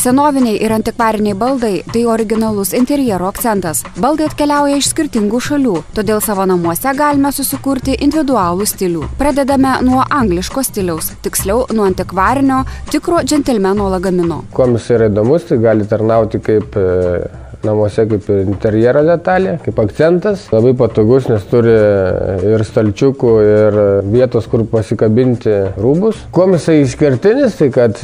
Senoviniai ir antikvariniai baldai – tai originalus interjero akcentas. Baldai atkeliauja iš skirtingų šalių, todėl savo namuose galime susikurti individualų stilių. Pradedame nuo angliško stiliaus, tiksliau nuo antikvarinio, tikro džentelmeno lagamino. Kuom jis yra įdomus, tai gali tarnauti kaip namuose kaip interjero detalė, kaip akcentas. Labai patogus, nes turi ir stalčiukų, ir vietos, kur pasikabinti rūbus. Kuom jisai išskirtinis, tai kad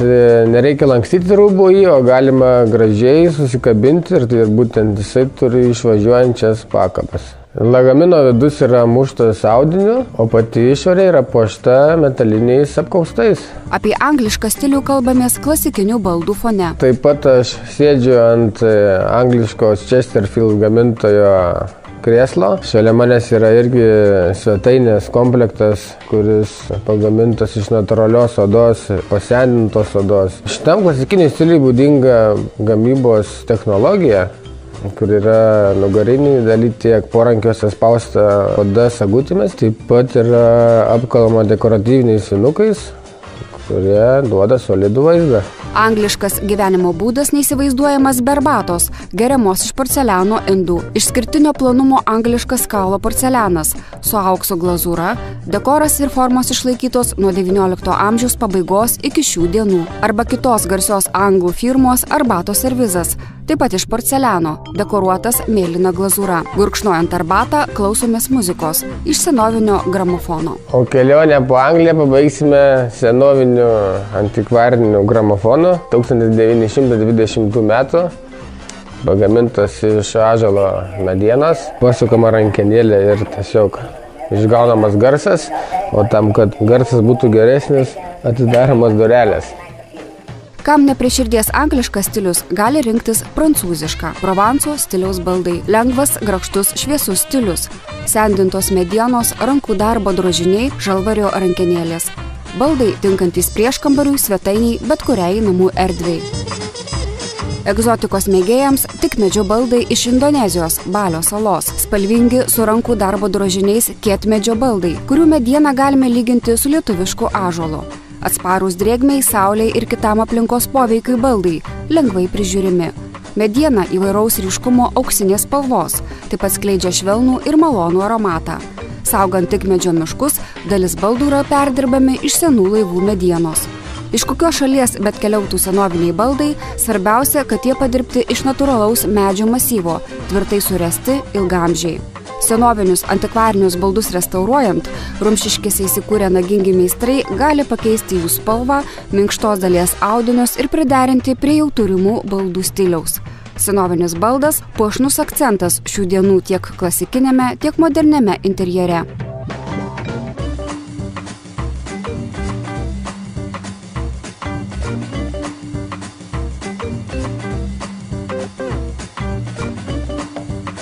nereikia lankstyti rūbų į, o galima gražiai susikabinti ir tai būtent jisai turi išvažiuojančias pakabas. Lagamino vidus yra muštas audiniu, o pati išorė yra puošta metaliniais apkaustais. Apie anglišką stilių kalbamės klasikinių baldų fone. Taip pat aš sėdžiu ant angliškos Chesterfield gamintojo krėslo. Šalia manęs yra irgi svetainės komplektas, kuris pagamintas iš natūralios odos, pasenintos odos. Šitam klasikiniai stiliui būdinga gamybos technologija, kur yra nugariniai daly tiek porankiuose spausta oda sagutėmis, taip pat yra apkalama dekoratyviniais sinukais, kurie duoda solidų vaizdą. Angliškas gyvenimo būdas neįsivaizduojamas be arbatos, geriamos iš porceliano indų. Išskirtinio planumo angliškas kaulo porcelianas su aukso glazūra, dekoras ir formos išlaikytos nuo XIX amžiaus pabaigos iki šių dienų. Arba kitos garsios anglų firmos arbatos servizas, taip pat iš porceliano, dekoruotas mėlyna glazūra. Gurkšnojant arbatą klausomės muzikos iš senovinio gramofono. O kelionę po Angliją pabaigsime senoviniu antikvariniu gramofonu 1920 metų, pagamintas iš ąžuolo medienos, pasukama rankenėlė ir tiesiog išgaunamas garsas, o tam, kad garsas būtų geresnis, atidaromos durelės. Kam ne prie širdies angliškas stilius, gali rinktis prancūzišką. Provanso stiliaus baldai. Lengvas, grakštus, šviesus stilius. Sendintos medienos, rankų darbo drožiniai, žalvario rankenėlės. Baldai tinkantys prieškambariui, svetainiai, bet kuriai namų erdvei. Egzotikos mėgėjams tik medžio baldai iš Indonezijos, Balio salos. Spalvingi su rankų darbo drožiniais kietmedžio baldai, kurių medieną galime lyginti su lietuvišku ąžuolu. Atsparūs drėgmei, saulei ir kitam aplinkos poveikiui baldai, lengvai prižiūrimi. Mediena įvairaus ryškumo auksinės spalvos, taip pat skleidžia švelnų ir malonų aromatą. Saugant tik medžio miškus, dalis baldų yra perdirbami iš senų laivų medienos. Iš kokios šalies bet keliautų senoviniai baldai, svarbiausia, kad jie padirbti iš natūralaus medžio masyvo, tvirtai suręsti ilgaamžiai. Senovinius antikvarinius baldus restauruojant, Rumšiškėse įsikūrę nagingi meistrai gali pakeisti jų spalvą, minkštos dalies audinius ir priderinti prie jau turimų baldų stiliaus. Senovinis baldas – puošnus akcentas šių dienų tiek klasikinėme, tiek moderniame interjere.